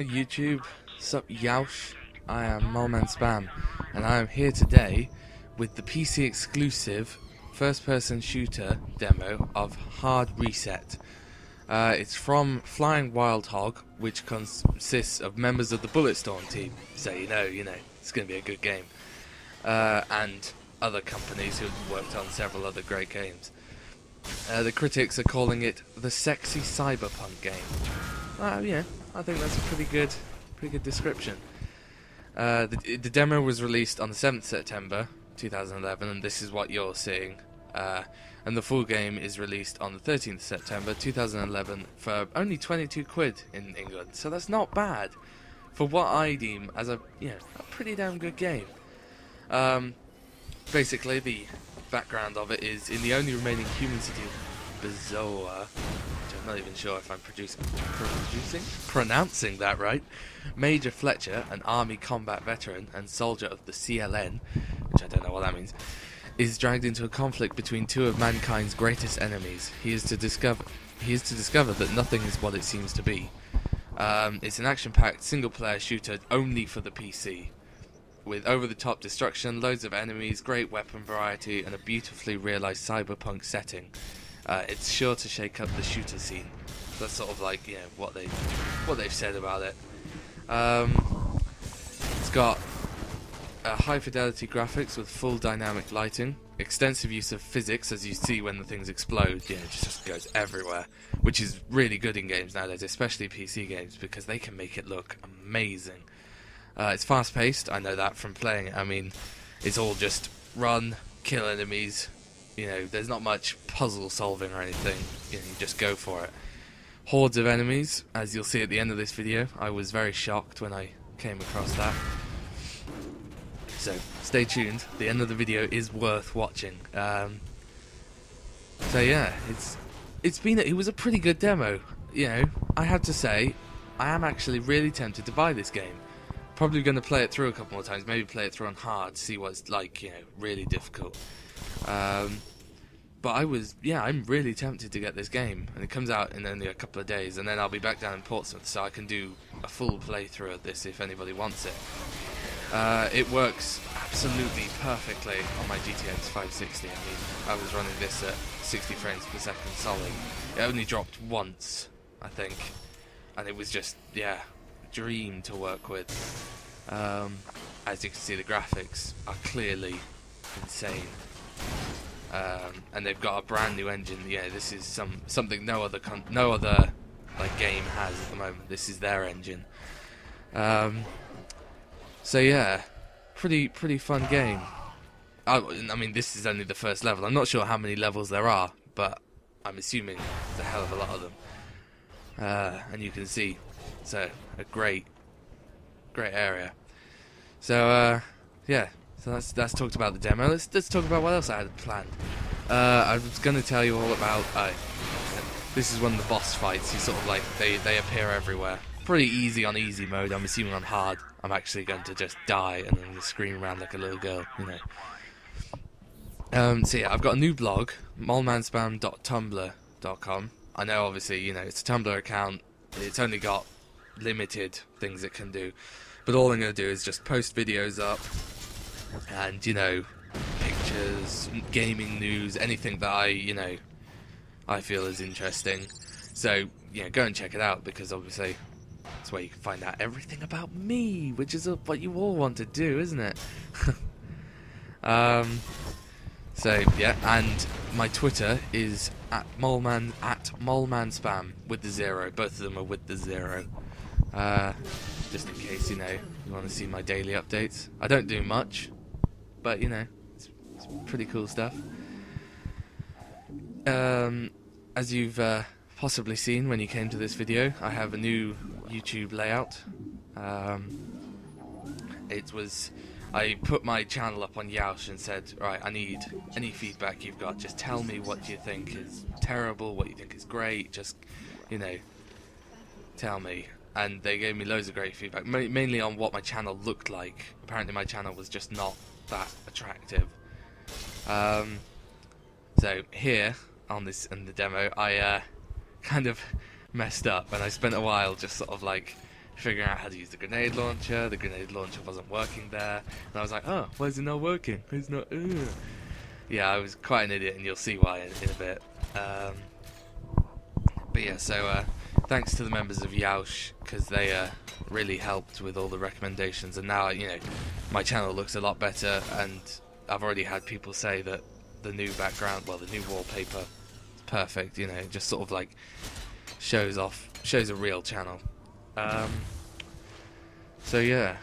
Hey YouTube, sup Yaush, I am Moleman Spam, and I am here today with the PC exclusive first-person shooter demo of Hard Reset. It's from Flying Wild Hog, which consists of members of the Bulletstorm team, so you know, it's going to be a good game. And other companies who have worked on several other great games. The critics are calling it the sexy cyberpunk game. Yeah, I think that's a pretty good description. The demo was released on the 7th September 2011, and this is what you're seeing. And the full game is released on the 13th September 2011 for only 22 quid in England. So that's not bad for what I deem as a pretty damn good game. Basically, the background of it is in the only remaining human city of Bazoa, which I'm not even sure if I'm pronouncing that right. Major Fletcher, an army combat veteran and soldier of the CLN, which I don't know what that means, is dragged into a conflict between two of mankind's greatest enemies. He is to discover that nothing is what it seems to be. It's an action-packed single-player shooter only for the PC, with over-the-top destruction, loads of enemies, great weapon variety, and a beautifully realised cyberpunk setting. It's sure to shake up the shooter scene. That's sort of like what they've said about it. It's got high-fidelity graphics with full dynamic lighting, extensive use of physics, as you see when the things explode. It just goes everywhere, which is really good in games nowadays, especially PC games, because they can make it look amazing. It's fast-paced, I know that from playing it. I mean, it's all just run, kill enemies, there's not much puzzle solving or anything, you just go for it. Hordes of enemies, as you'll see at the end of this video. I was very shocked when I came across that. So, stay tuned, the end of the video is worth watching. So yeah, it was a pretty good demo, I have to say, I am actually really tempted to buy this game. Probably going to play it through a couple more times, maybe play it through on hard, see what it's like, really difficult. But I'm really tempted to get this game, and it comes out in only a couple of days, and then I'll be back down in Portsmouth, so I can do a full playthrough of this if anybody wants it. It works absolutely perfectly on my GTX 560. I mean, I was running this at 60 frames per second solid. It only dropped once, I think, and it was just, dream to work with. As you can see, the graphics are clearly insane, and they've got a brand new engine. This is something no other game has at the moment. This is their engine. So yeah, pretty fun game. I mean, this is only the first level. I'm not sure how many levels there are, but I'm assuming there's a hell of a lot of them. And you can see, so a great area. So so that's talked about the demo. Let's talk about what else I had planned. I was going to tell you all about. This is one of the boss fights. You sort of like they appear everywhere. Pretty easy on easy mode. I'm assuming on hard, I'm actually going to just die and then just scream around like a little girl, So yeah, I've got a new blog, molmanspam.tumblr.com. I know, obviously, it's a Tumblr account. It's only got limited things it can do, but all I'm going to do is just post videos up, and pictures, gaming news, anything that I feel is interesting. So go and check it out, because obviously that's where you can find out everything about me, which is what you all want to do, isn't it? So yeah, and my Twitter is at molmanspam with the 0. Both of them are with the 0. Just in case you want to see my daily updates. I don't do much, but it's pretty cool stuff. As you've possibly seen when you came to this video, I have a new YouTube layout. I put my channel up on Yaush and said, right, I need any feedback you've got. Just tell me what you think is terrible, what you think is great. Just, tell me. And they gave me loads of great feedback, mainly on what my channel looked like. Apparently my channel was just not that attractive. So here, in the demo, I kind of messed up, and I spent a while just sort of like figuring out how to use the grenade launcher. The grenade launcher wasn't working there, and I was like, oh, why is it not working? It's not. Yeah, I was quite an idiot, and you'll see why in a bit. But yeah, so thanks to the members of Yaush, because they really helped with all the recommendations, and now, you know, my channel looks a lot better, and I've already had people say that the new background, well, the new wallpaper is perfect, you know, it just sort of like shows a real channel. So yeah,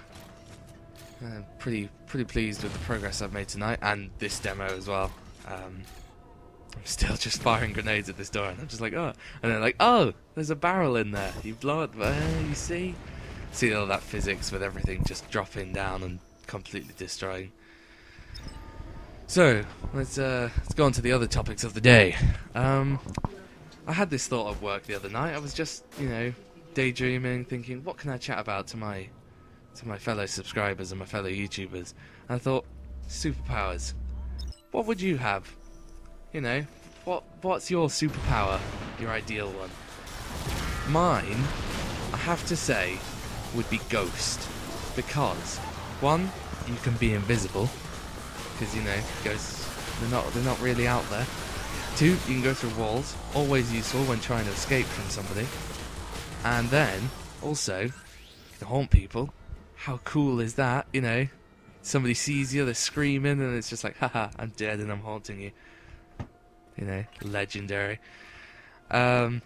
I'm pretty pleased with the progress I've made tonight, and this demo as well. I'm still just firing grenades at this door, and I'm just like, oh, and then like, oh, there's a barrel in there. You blow it, you see all that physics with everything just dropping down and completely destroying. So let's go on to the other topics of the day. I had this thought at work the other night. I was just, you know, daydreaming, thinking, what can I chat about to my fellow subscribers and my fellow YouTubers? And I thought, superpowers. What would you have? You know, what's your superpower? Your ideal one? Mine, I have to say, would be ghost, because one, you can be invisible, because, you know, ghosts, they're not really out there. Two, you can go through walls, always useful when trying to escape from somebody. And then also you can haunt people. How cool is that? You know, somebody sees you, they're screaming, and it's just like, haha, I'm dead and I'm haunting you. You know, legendary. And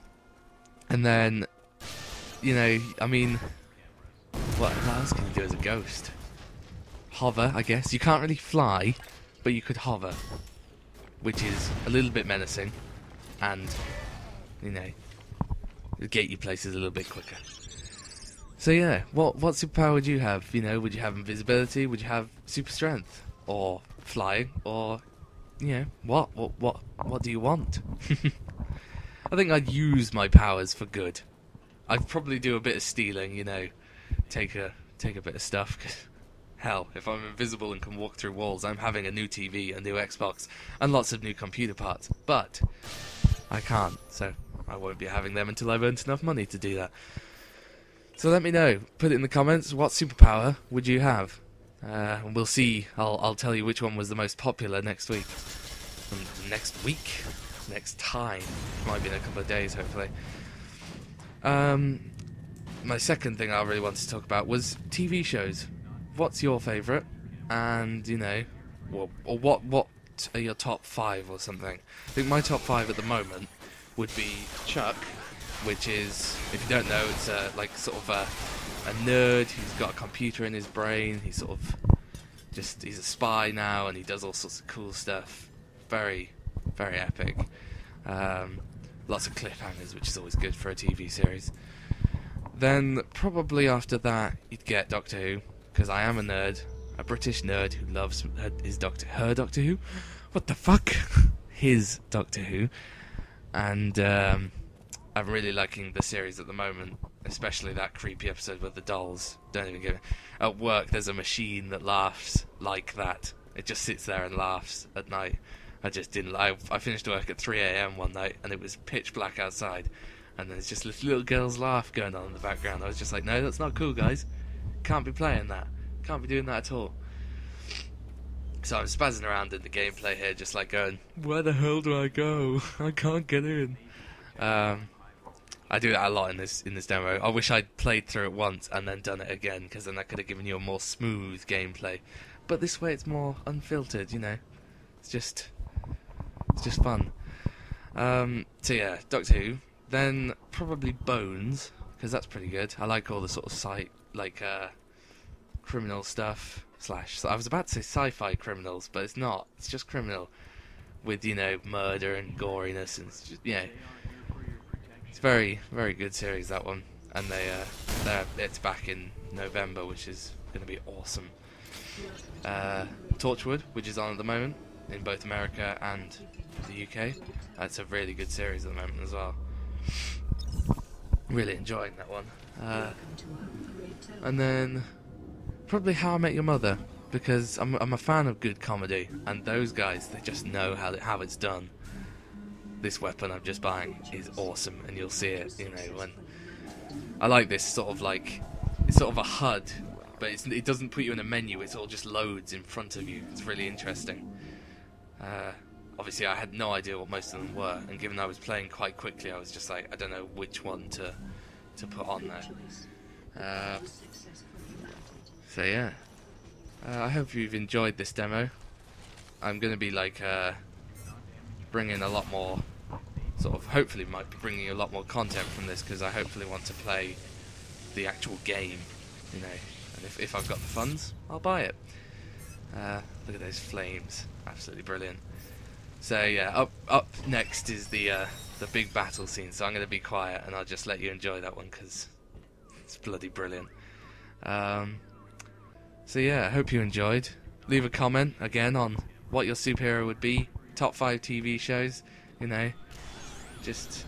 then, you know, I mean, what else can you do as a ghost? Hover, I guess. You can't really fly, but you could hover, which is a little bit menacing, and, you know, get you places a little bit quicker. So yeah, what superpower would you have? You know, would you have invisibility? Would you have super strength, or flying, or, you know, what do you want? I think I'd use my powers for good. I'd probably do a bit of stealing, you know, take a bit of stuff. 'Cause hell, if I'm invisible and can walk through walls, I'm having a new TV, a new Xbox, and lots of new computer parts. But I can't, so I won't be having them until I've earned enough money to do that. So let me know. Put it in the comments. What superpower would you have? And we'll see. I'll tell you which one was the most popular next week. Next week? Next time. Might be in a couple of days, hopefully. My second thing I really wanted to talk about was TV shows. What's your favourite? And, you know, what are your top 5 or something? I think my top 5 at the moment would be Chuck, which is, if you don't know, it's like sort of a nerd who's got a computer in his brain. He's sort of he's a spy now, and he does all sorts of cool stuff. Very, very epic. Lots of cliffhangers, which is always good for a TV series. Then probably after that, you'd get Doctor Who, because I am a nerd, a British nerd who loves her Doctor Who. What the fuck? His Doctor Who. And I'm really liking the series at the moment, especially that creepy episode with the dolls. Don't even get it. At work, there's a machine that laughs like that. It just sits there and laughs at night. I just didn't. I finished work at 3 AM one night, and it was pitch black outside, and there's just this little girl's laugh going on in the background. I was just like, no, that's not cool, guys. Can't be playing that. Can't be doing that at all. So I'm spazzing around in the gameplay here, just like going, where the hell do I go? I can't get in. I do that a lot in this demo. I wish I'd played through it once and then done it again, because then I could have given you a more smooth gameplay. But this way it's more unfiltered, you know. It's just fun. So yeah, Doctor Who. Then probably Bones, because that's pretty good. I like all the sort of criminal stuff. I was about to say sci-fi criminals, but it's not. It's just criminal with, you know, murder and goriness, and it's just, you know, it's very, very good series, that one. And it's back in November, which is going to be awesome. Torchwood, which is on at the moment in both America and the UK. That's a really good series at the moment as well. Really enjoying that one. And then probably How I Met Your Mother, because I'm a fan of good comedy, and those guys, they just know how it's done. This weapon I'm just buying is awesome, and you'll see it, you know, when I like this sort of like it's sort of a HUD, but it doesn't put you in a menu. It all just loads in front of you. It's really interesting. Obviously, I had no idea what most of them were, and given I was playing quite quickly, I was just like, I don't know which one to put on there. So yeah, I hope you've enjoyed this demo. I'm going to be like bringing a lot more, sort of, hopefully might be bringing a lot more content from this, because I hopefully want to play the actual game, you know, and if I've got the funds, I'll buy it. Look at those flames, absolutely brilliant. So yeah, up next is the big battle scene, so I'm going to be quiet and I'll just let you enjoy that one because it's bloody brilliant. So yeah, I hope you enjoyed. Leave a comment again on what your superhero would be, top 5 TV shows, you know,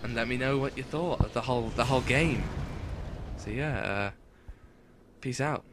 and let me know what you thought of the whole game. So yeah, peace out.